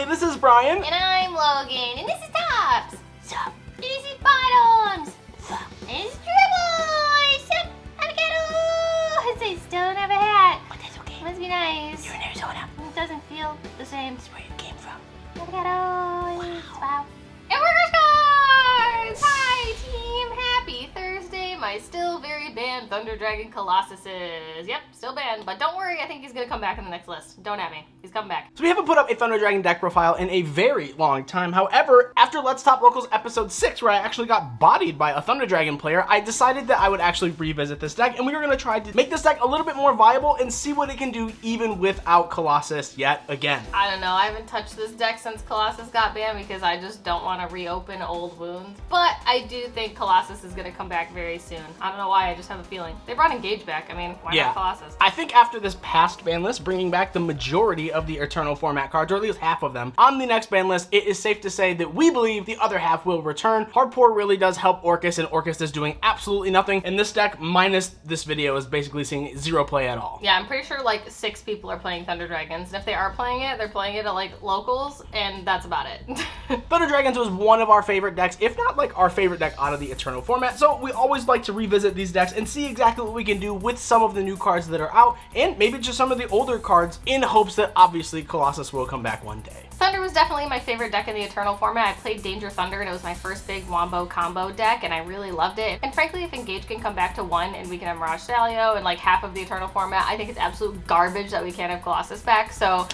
everybody, this is Brian. And I'm Logan, and this is Tops. Sup? This is Bottoms. And this is Dribble. Sup? Avocado. I still don't have a hat. But that's okay. Must be nice. You're in Arizona. It doesn't feel the same. That's where you came from. Avocados. Wow. And workers cards! Hi, team. Happy Thursday. My still very banned Thunder Dragon Colossuses. Yep, still banned. But don't worry, I think he's going to come back in the next list. Don't at me. He's coming back. So we haven't put up a Thunder Dragon deck profile in a very long time. However, after Let's Talk Locals episode 6, where I actually got bodied by a Thunder Dragon player, I decided that I would actually revisit this deck, and we were going to try to make this deck a little bit more viable and see what it can do even without Colossus yet again. I don't know. I haven't touched this deck since Colossus got banned because I just don't want to reopen old wounds. But I do think Colossus is going to come back very soon. I don't know why. I just have a feeling. They brought Engage back. I mean, why not Colossus? I think after this past ban list, bringing back the majority of the Eternal format cards, or at least half of them, on the next ban list, it is safe to say that we believe the other half will return. Hardpour really does help Orcus, and Orcus is doing absolutely nothing. And this deck, minus this video, is basically seeing zero play at all. Yeah, I'm pretty sure like 6 people are playing Thunder Dragons. And if they are playing it, they're playing it at like locals, and that's about it. Thunder Dragons was one of our favorite decks, if not like our favorite deck out of the Eternal format. So we always like to revisit these decks and see exactly what we can do with some of the new cards that are out, and maybe just some of the older cards, in hopes that obviously Colossus will come back one day. Thunder was definitely my favorite deck in the Eternal format. I played Danger Thunder, and it was my first big Wombo combo deck, and I really loved it. And frankly, if Engage can come back to 1 and we can have Mirage Salio and like half of the Eternal format, I think it's absolute garbage that we can't have Colossus back. So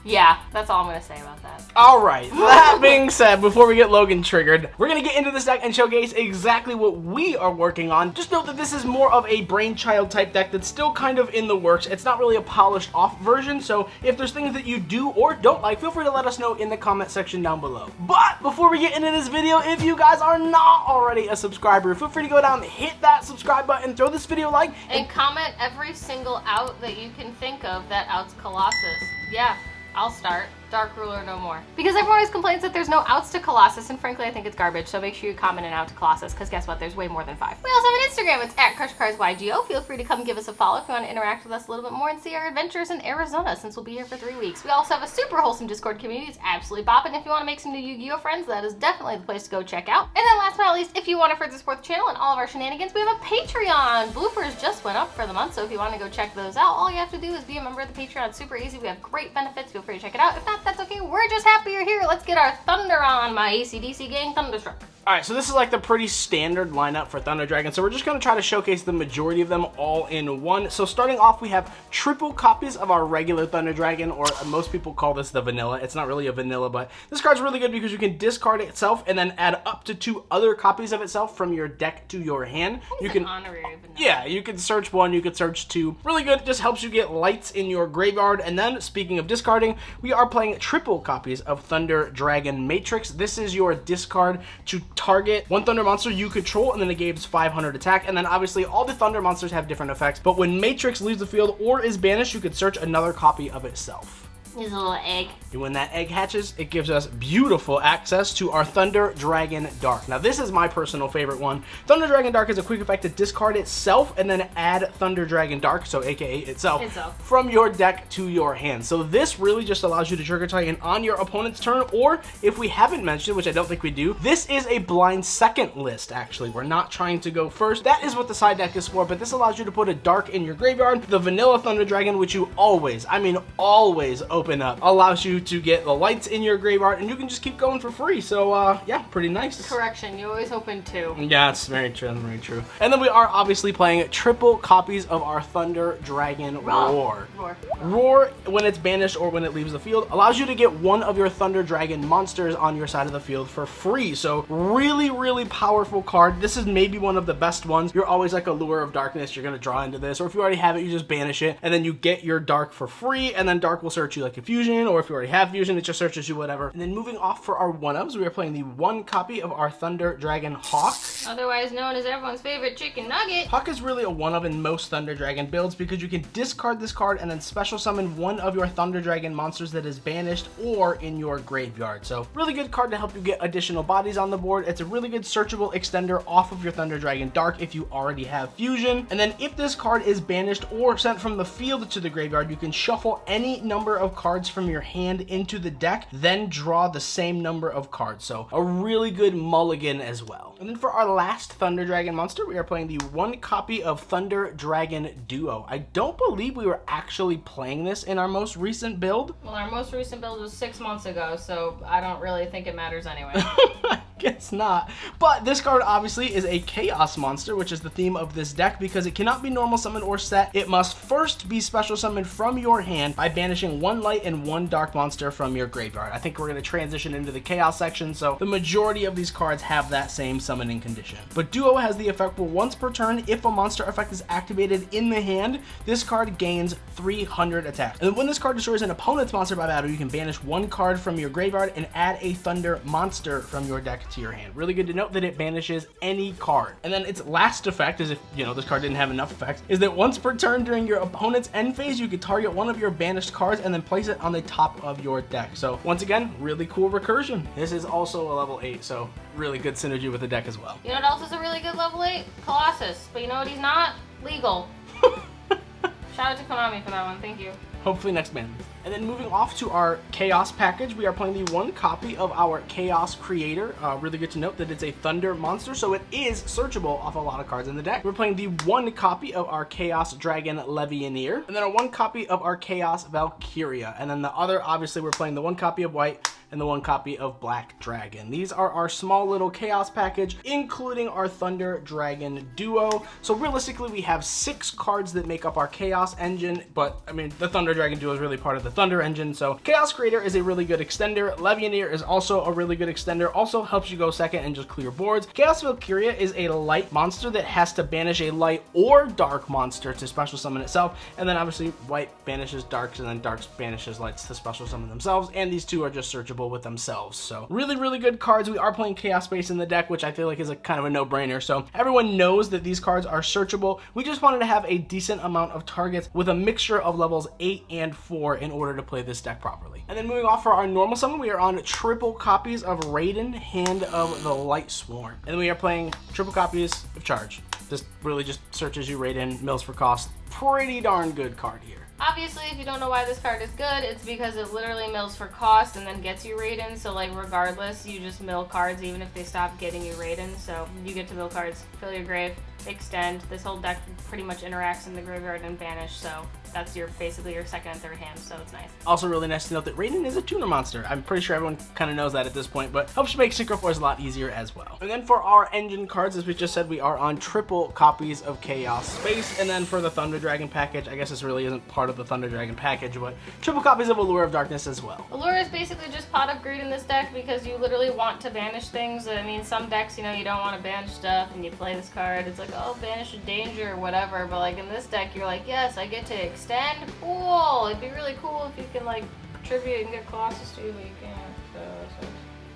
yeah, that's all I'm going to say about that. All right, that being said, before we get Logan triggered, we're going to get into this deck and showcase exactly what we are working on. Just note that this is more of a brainchild type deck that's still kind of in the works. It's not really a polished off version, so if there's things that you do or don't like, feel free to let us know in the comment section down below. But before we get into this video, if you guys are not already a subscriber, feel free to go down, hit that subscribe button, throw this video a like, and comment every single out that you can think of that outs Colossus. Yeah. I'll start. Dark Ruler no more. Because everyone always complains that there's no outs to Colossus, and frankly I think it's garbage, so make sure you comment an out to Colossus, because guess what, there's way more than 5. We also have an Instagram, it's @CrushCarsYGO. Feel free to come give us a follow if you want to interact with us a little bit more and see our adventures in Arizona, since we'll be here for 3 weeks. We also have a super wholesome Discord community, it's absolutely bopping. If you want to make some new Yu-Gi-Oh friends, that is definitely the place to go check out. And then last but not least, if you want to further support the channel and all of our shenanigans, we have a Patreon. Bloopers just went up for the month, so if you want to go check those out, all you have to do is be a member of the Patreon. It's super easy, we have great benefits, feel free to check it out. If not, that's okay, we're just happy you're here. Let's get our thunder on, my AC/DC gang Thunderstruck. Alright, so this is like the pretty standard lineup for Thunder Dragon, so we're just going to try to showcase the majority of them all in one. So starting off, we have triple copies of our regular Thunder Dragon, or most people call this the vanilla. It's not really a vanilla, but this card's really good because you can discard it itself and then add up to 2 other copies of itself from your deck to your hand. You can honorary vanilla. Yeah, you can search 1, you could search 2. Really good, just helps you get lights in your graveyard. And then, speaking of discarding, we are playing triple copies of Thunder Dragon Matrix. This is your discard to target 1 Thunder monster you control, and then it gives 500 attack. And then obviously all the Thunder monsters have different effects, but when Matrix leaves the field or is banished, you could search another copy of itself. Here's a little egg. And when that egg hatches, it gives us beautiful access to our Thunder Dragon Dark. Now, this is my personal favorite one. Thunder Dragon Dark is a quick effect to discard itself and then add Thunder Dragon Dark, so aka itself, from your deck to your hand. So this really just allows you to Trigger Titan on your opponent's turn, or if we haven't mentioned, which I don't think we do, this is a blind second list, actually. We're not trying to go first. That is what the side deck is for, but this allows you to put a Dark in your graveyard. The vanilla Thunder Dragon, which you always, I mean always open up, allows you to get the lights in your graveyard, and you can just keep going for free. So yeah, pretty nice. Correction, you always open 2. Yeah, it's very true, very true. And then we are obviously playing triple copies of our Thunder Dragon Roar. Roar, when it's banished or when it leaves the field, allows you to get 1 of your Thunder Dragon monsters on your side of the field for free. So really, really powerful card. This is maybe one of the best ones. You're always like a Lure of Darkness, you're gonna draw into this, or if you already have it, you just banish it, and then you get your Dark for free, and then Dark will search you like a Fusion, or if you already have Fusion, it just searches you, whatever. And then moving off for our 1-ofs, we are playing the 1 copy of our Thunder Dragon Hawk. Otherwise known as everyone's favorite chicken nugget. Hawk is really a 1-of in most Thunder Dragon builds because you can discard this card and then special summon 1 of your Thunder Dragon monsters that is banished or in your graveyard. So really good card to help you get additional bodies on the board. It's a really good searchable extender off of your Thunder Dragon Dark if you already have Fusion. And then if this card is banished or sent from the field to the graveyard, you can shuffle any number of cards cards from your hand into the deck, then draw the same number of cards. So a really good mulligan as well. And then for our last Thunder Dragon monster, we are playing the 1 copy of Thunder Dragon Duo. I don't believe we were actually playing this in our most recent build. Well, our most recent build was 6 months ago, so I don't really think it matters anyway. Guess not. But this card obviously is a Chaos monster, which is the theme of this deck because it cannot be normal summoned or set. It must first be special summoned from your hand by banishing 1 light and 1 dark monster from your graveyard. I think we're going to transition into the Chaos section, so the majority of these cards have that same summoning condition. But Duo has the effect where once per turn, if a monster effect is activated in the hand, this card gains 300 attack. And when this card destroys an opponent's monster by battle, you can banish 1 card from your graveyard and add a Thunder monster from your deck to your hand. Really good to note that it banishes any card. And then its last effect is, if this card didn't have enough effects, is that once per turn during your opponent's end phase, you could target one of your banished cards and then place it on the top of your deck. So once again, really cool recursion. This is also a level 8, so really good synergy with the deck as well. You know what else is a really good level 8? Colossus. But you know what he's not? Legal. Shout out to Konami for that one, thank you. Hopefully next man. And then moving off to our Chaos package, we are playing the 1 copy of our Chaos Creator. Really good to note that it's a Thunder monster, so it is searchable off a lot of cards in the deck. We're playing the 1 copy of our Chaos Dragon Levianeer, and then a 1 copy of our Chaos Valkyria. And then the other, obviously, we're playing the 1 copy of White and the 1 copy of Black Dragon. These are our small little Chaos package, including our Thunder Dragon Duo. So realistically, we have 6 cards that make up our Chaos engine, but I mean, the Thunder Dragon Duo is really part of the Thunder engine. So Chaos Creator is a really good extender. Levianeer is also a really good extender. Also helps you go second and just clear boards. Chaos Valkyria is a light monster that has to banish a light or dark monster to special summon itself. And then obviously White banishes darks, and then darks banishes lights to special summon themselves. And these 2 are just searchable with themselves. So really good cards. We are playing Chaos Space in the deck, which I feel like is a kind of a no-brainer. So everyone knows that these cards are searchable. We just wanted to have a decent amount of targets with a mixture of levels 8 and 4 in order to play this deck properly. And then moving off for our normal summon, we are on triple copies of Raiden, Hand of the Light Sworn. And then we are playing triple copies of Charge. This really just searches you Raiden, mills for cost. Pretty darn good card here. Obviously, if you don't know why this card is good, it's because it literally mills for cost and then gets you Raiden. So like regardless, you just mill cards even if they stop getting you Raiden. So you get to mill cards, fill your grave, extend. This whole deck pretty much interacts in the graveyard and banish. So that's basically your second and third hand, so it's nice. Also really nice to note that Raiden is a tuner monster. I'm pretty sure everyone kind of knows that at this point, but helps make Synchro Force a lot easier as well. And then for our engine cards, as we just said, we are on triple copies of Chaos Space. And then for the Thunder Dragon package, I guess this really isn't part of the Thunder Dragon package, but triple copies of Allure of Darkness as well. Allure is basically just Pot of Greed in this deck because you literally want to banish things. I mean, some decks, you don't want to banish stuff and you play this card. It's like, oh, banish a danger or whatever. But like in this deck, you're like, yes, I get to extend. Cool. It'd be really cool if you can like contribute and get Colossus too, but you can't. So.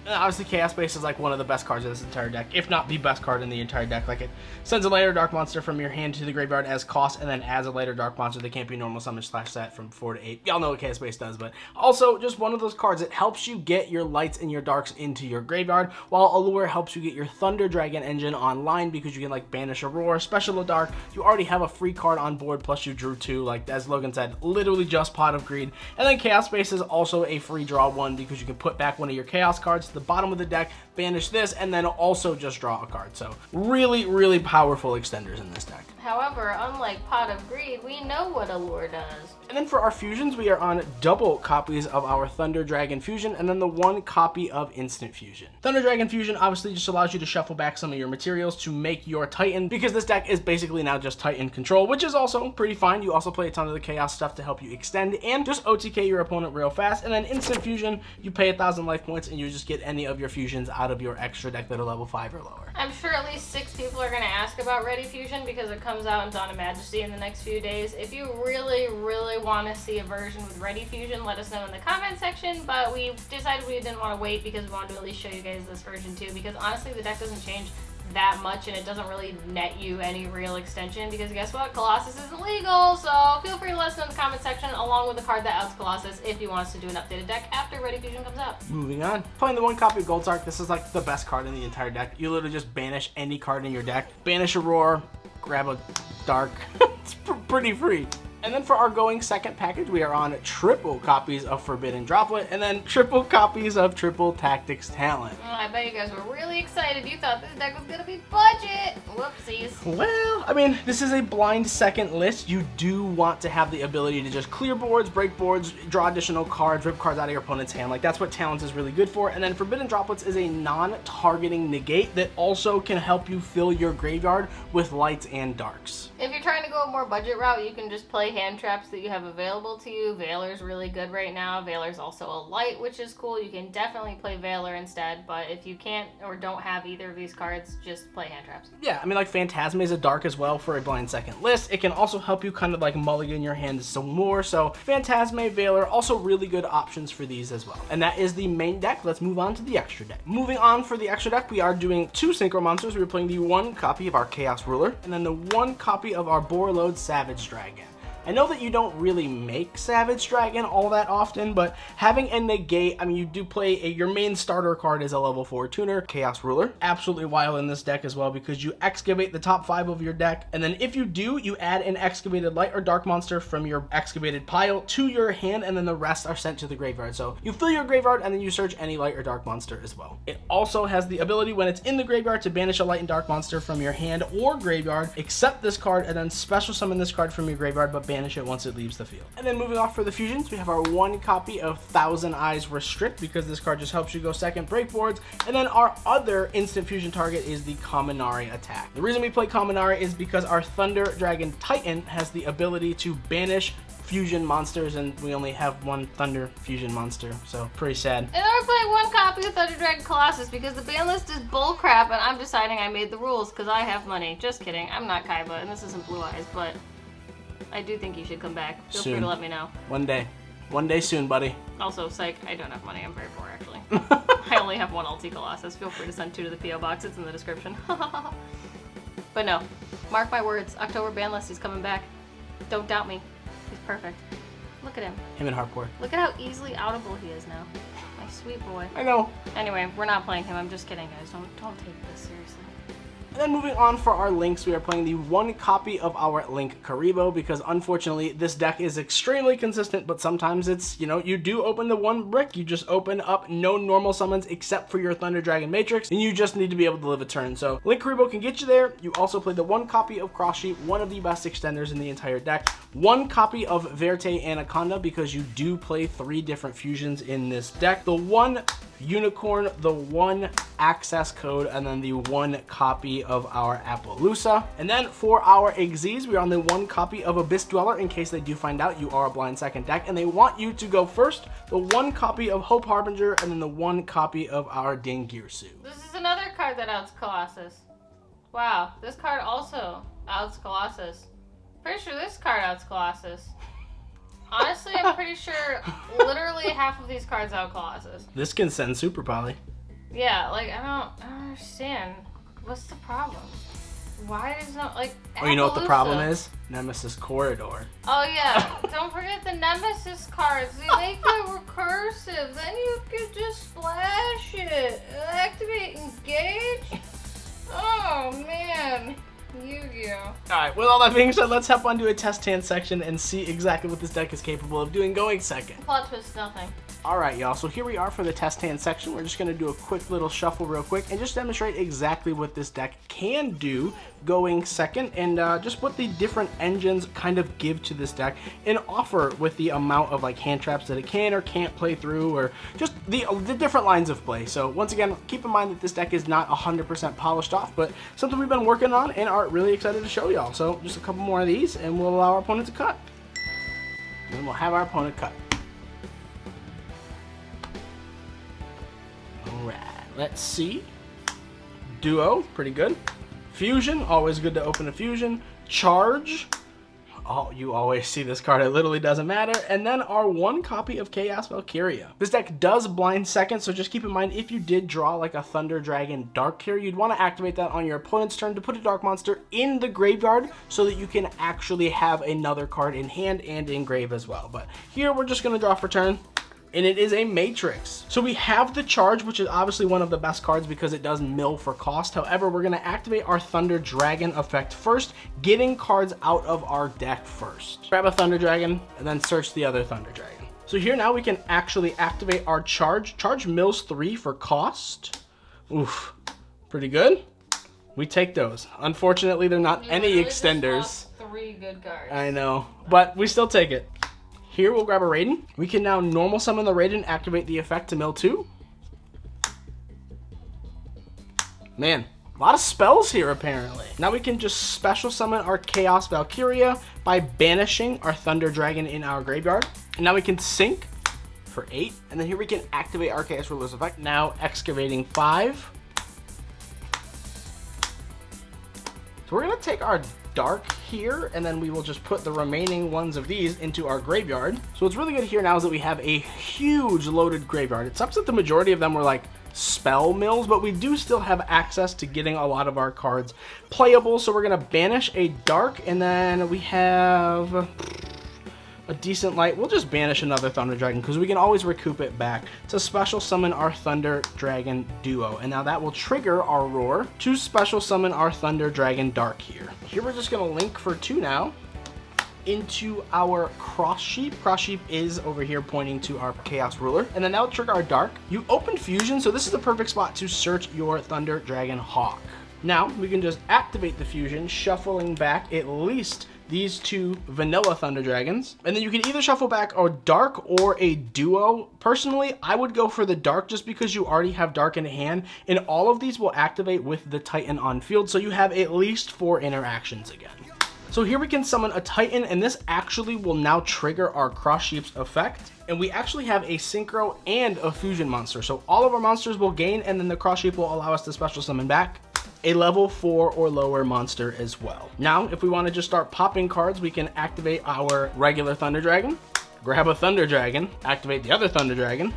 And obviously Chaos Space is like one of the best cards of this entire deck, if not the best card in the entire deck. Like it sends a lighter dark monster from your hand to the graveyard as cost, and then adds a lighter dark monster that can't be normal summon / set from 4 to 8. Y'all know what Chaos Space does, but also just one of those cards that helps you get your lights and your darks into your graveyard, while Allure helps you get your Thunder Dragon engine online because you can like banish a roar, special a dark. You already have a free card on board, plus you drew 2, like as Logan said, literally just Pot of Greed. And then Chaos Space is also a free draw 1 because you can put back one of your Chaos cards to the bottom of the deck, banish this, and then also just draw a card. So really powerful extenders in this deck. However, unlike Pot of Greed, we know what Allure does. And then for our fusions, we are on double copies of our Thunder Dragon Fusion, and then the 1 copy of Instant Fusion. Thunder Dragon Fusion obviously just allows you to shuffle back some of your materials to make your Titan, because this deck is basically now just Titan control, which is also pretty fine. You also play a ton of the Chaos stuff to help you extend and just OTK your opponent real fast. And then Instant Fusion, you pay 1,000 life points and you just get any of your fusions out of your extra deck that are level 5 or lower. I'm sure at least 6 people are going to ask about Ready Fusion because it comes out in Dawn of Majesty in the next few days. If you really want to see a version with Ready Fusion, let us know in the comment section, but we decided we didn't want to wait because we wanted to at least show you guys this version too, because honestly the deck doesn't change that much and it doesn't really net you any real extension, because guess what? Colossus isn't legal, so feel free to let us know in the comment section along with the card that outs Colossus if you want us to do an updated deck after Ready Fusion comes out. Moving on. Playing the 1 copy of Goldsark, this is like the best card in the entire deck. You literally just banish any card in your deck. Banish a roar, grab a dark. It's pretty free. And then for our going second package, we are on triple copies of Forbidden Droplet and then triple copies of Triple Tactics Talent. Oh, I bet you guys were really excited. You thought this deck was gonna be budget. Whoopsies. Well, I mean, this is a blind second list. You do want to have the ability to just clear boards, break boards, draw additional cards, rip cards out of your opponent's hand. Like, that's what Talents is really good for. And then Forbidden Droplets is a non-targeting negate that also can help you fill your graveyard with lights and darks. If you're trying to go a more budget route, you can just play hand traps that you have available to you. Veiler's really good right now. Veiler's also a light, which is cool. You can definitely play Veiler instead, but if you can't or don't have either of these cards, just play hand traps. Yeah, I mean, like, Phantasme is a dark as well for a blind second list. It can also help you kind of like mulligan your hand some more. So Phantasme, Veiler, also really good options for these as well. And that is the main deck. Let's move on to the extra deck. Moving on for the extra deck, we are doing 2 Synchro Monsters. We're playing the 1 copy of our Chaos Ruler and then the 1 copy of our Borreload Savage Dragon. I know that you don't really make Savage Dragon all that often, but having a negate, I mean, you do play your main starter card is a level 4 tuner, Chaos Ruler. Absolutely wild in this deck as well because you excavate the top 5 of your deck, and then if you do, you add an excavated light or dark monster from your excavated pile to your hand, and then the rest are sent to the graveyard. So you fill your graveyard, and then you search any light or dark monster as well. It also has the ability when it's in the graveyard to banish a light and dark monster from your hand or graveyard, accept this card, and then special summon this card from your graveyard, but banish it once it leaves the field. And then moving off for the fusions, we have our 1 copy of Thousand Eyes Restrict because this card just helps you go second break boards. And then our other instant fusion target is the Kaminari attack. The reason we play Kaminari is because our Thunder Dragon Titan has the ability to banish fusion monsters, and we only have 1 Thunder fusion monster, so pretty sad. And then we're playing 1 copy of Thunder Dragon Colossus because the ban list is bullcrap, and I'm deciding I made the rules because I have money. Just kidding, I'm not Kaiba, and this isn't Blue Eyes, but I do think you should come back. Feel free to let me know. One day. One day soon, buddy. Also, psych, I don't have money. I'm very poor, actually. I only have 1 ulti Colossus. Feel free to send 2 to the P.O. box. It's in the description. But no, mark my words. October ban list, he's coming back. Don't doubt me. He's perfect. Look at him. Him and Harport. Look at how easily outable he is now. My sweet boy. I know. Anyway, we're not playing him. I'm just kidding, guys. Don't take this seriously. And then moving on for our links, we are playing the 1 copy of our Link Karibo because unfortunately this deck is extremely consistent, but sometimes it's, you know, you do open the 1 brick, you just open up no normal summons except for your Thunder Dragon Matrix, and you just need to be able to live a turn. So Link Karibo can get you there. You also play the 1 copy of Cross Sheet, one of the best extenders in the entire deck, 1 copy of Verte Anaconda because you do play 3 different fusions in this deck, the 1 Unicorn, the 1 access code, and then the 1 copy of our Appaloosa. And then for our Xyz, we're on the 1 copy of Abyss Dweller in case they do find out you are a blind second deck and they want you to go first, the 1 copy of Hope Harbinger, and then the 1 copy of our Dingirsu. This is another card that outs Colossus. Wow, this card also outs Colossus. Pretty sure this card outs Colossus. Honestly, I'm pretty sure literally half of these cards out Colossus. This can send Super Poly. Yeah, like, I don't understand. What's the problem? Why does not, like, Oh, you know what the Appaloosa. problem is? Nemesis Corridor. Oh, yeah. Don't forget the Nemesis cards. They make it recursive. Then you can just splash it. Activate Engage. Oh, man. Yugioh. Alright, with all that being said, let's hop onto a test hand section and see exactly what this deck is capable of doing going second. Plot twist, nothing. Alright, y'all, so here we are for the test hand section. We're just going to do a quick little shuffle real quick and just demonstrate exactly what this deck can do going second and just what the different engines kind of give to this deck and offer with the amount of like hand traps that it can or can't play through, or just the different lines of play. So once again, keep in mind that this deck is not 100% polished off, but something we've been working on and are really excited to show y'all. So just a couple more of these and we'll allow our opponent to cut. And then we'll have our opponent cut. Alright, let's see. Duo, pretty good. Fusion, always good to open a fusion. Charge, oh, you always see this card, it literally doesn't matter. And then our 1 copy of Chaos Valkyria. This deck does blind second, so just keep in mind if you did draw like a Thunder Dragon Dark here, you'd want to activate that on your opponent's turn to put a Dark Monster in the graveyard so that you can actually have another card in hand and in grave as well. But here we're just going to draw for turn. and it is a matrix. So we have the charge, which is obviously one of the best cards because it does mill for cost. However, we're gonna activate our Thunder Dragon effect first, getting cards out of our deck first. Grab a Thunder Dragon and then search the other Thunder Dragon. So here now we can actually activate our charge. Charge mills 3 for cost. Oof, pretty good. We take those. Unfortunately, they're not any extenders. 3 good cards. I know, but we still take it. Here we'll grab a Raiden. We can now normal summon the Raiden, activate the effect to mill 2. Man, a lot of spells here apparently. Now we can just special summon our Chaos Valkyria by banishing our Thunder Dragon in our graveyard. And now we can sync for 8. And then here we can activate our Chaos Ruler's effect. Now excavating 5. So we're gonna take our dark here, and then we will just put the remaining ones of these into our graveyard. So what's really good here now is that we have a huge loaded graveyard. It sucks that the majority of them were like spell mills, but we do still have access to getting a lot of our cards playable. So we're gonna banish a dark, and then we have a decent light. We'll just banish another Thunder Dragon because we can always recoup it back to special summon our Thunder Dragon duo. And now that will trigger our Roar to special summon our Thunder Dragon Dark here. Here we're just gonna link for 2 now into our Cross Sheep. Cross Sheep is over here pointing to our Chaos Ruler. And then that will trigger our Dark. You open Fusion, so this is the perfect spot to search your Thunder Dragon Hawk. Now we can just activate the Fusion, shuffling back at least these 2 vanilla Thunder Dragons. And then you can either shuffle back a Dark or a duo. Personally, I would go for the Dark just because you already have Dark in hand, and all of these will activate with the Titan on field, so you have at least 4 interactions again. So here we can summon a Titan, and this actually will now trigger our Cross Sheep's effect. And we actually have a Synchro and a Fusion monster. So all of our monsters will gain, and then the Cross Sheep will allow us to special summon back a level 4 or lower monster as well. Now, if we want to just start popping cards, we can activate our regular Thunder Dragon, grab a Thunder Dragon, activate the other Thunder Dragon,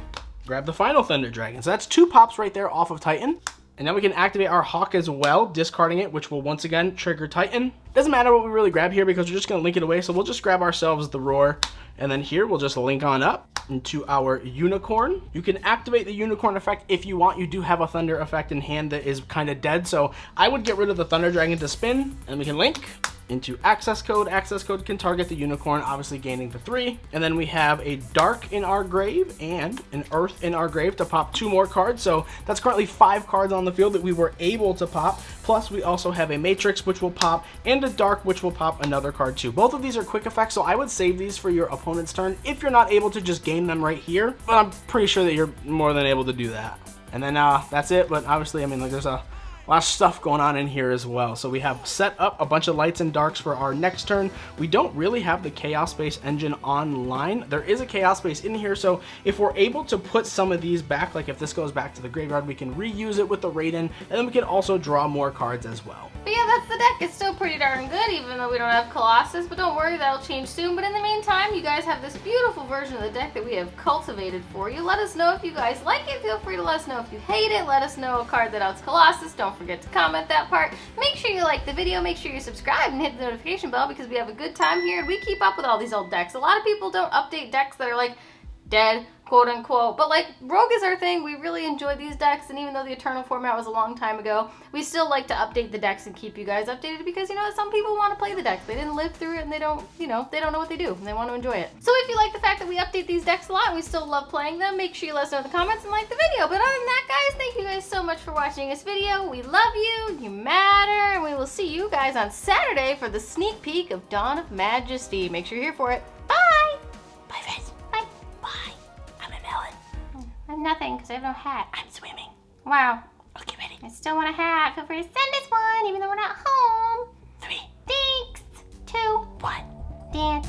grab the final Thunder Dragon. So that's 2 pops right there off of Titan. And now we can activate our Hawk as well, discarding it, which will once again trigger Titan. Doesn't matter what we really grab here because we're just going to link it away. So we'll just grab ourselves the Roar. And then here we'll just link on up into our Unicorn. You can activate the Unicorn effect if you want. You do have a Thunder effect in hand that is kind of dead. So I would get rid of the Thunder Dragon to spin, and we can link into Access Code. Access Code can target the Unicorn, obviously gaining the 3. And then we have a Dark in our grave and an Earth in our grave to pop 2 more cards. So that's currently 5 cards on the field that we were able to pop. Plus we also have a Matrix, which will pop, and a Dark, which will pop another card too. Both of these are quick effects, so I would save these for your opponent's turn if you're not able to just game them right here. But I'm pretty sure that you're more than able to do that. And then that's it. But obviously, I mean, like, there's a lot of stuff going on in here as well. So we have set up a bunch of lights and darks for our next turn. We don't really have the Chaos Base engine online. There is a Chaos Base in here, so if we're able to put some of these back, like if this goes back to the graveyard, we can reuse it with the Raiden, and then we can also draw more cards as well. But yeah, that's the deck. It's still pretty darn good, even though we don't have Colossus. But don't worry, that'll change soon. But in the meantime, you guys have this beautiful version of the deck that we have cultivated for you. Let us know if you guys like it. Feel free to let us know if you hate it. Let us know a card that outs Colossus. Don't forget to comment that part. Make sure you like the video. Make sure you subscribe and hit the notification bell because we have a good time here and we keep up with all these old decks. A lot of people don't update decks that are like dead, quote unquote, but like Rogue is our thing. We really enjoy these decks, and even though the Eternal format was a long time ago, we still like to update the decks and keep you guys updated because, you know, some people want to play the decks. They didn't live through it and they don't, you know, they don't know what they do and they want to enjoy it. So if you like the fact that we update these decks a lot and we still love playing them, make sure you let us know in the comments and like the video. But other than that, guys, thank you guys so much for watching this video. We love you, you matter, and we will see you guys on Saturday for the sneak peek of Dawn of Majesty. Make sure you're here for it. Bye! Bye, friends. Bye. Bye. I'm a melon. I'm nothing because I have no hat. I'm swimming. Wow. Okay, ready. I still want a hat. Feel free to send us one even though we're not home. 3. Thanks. 2. 1. Dance.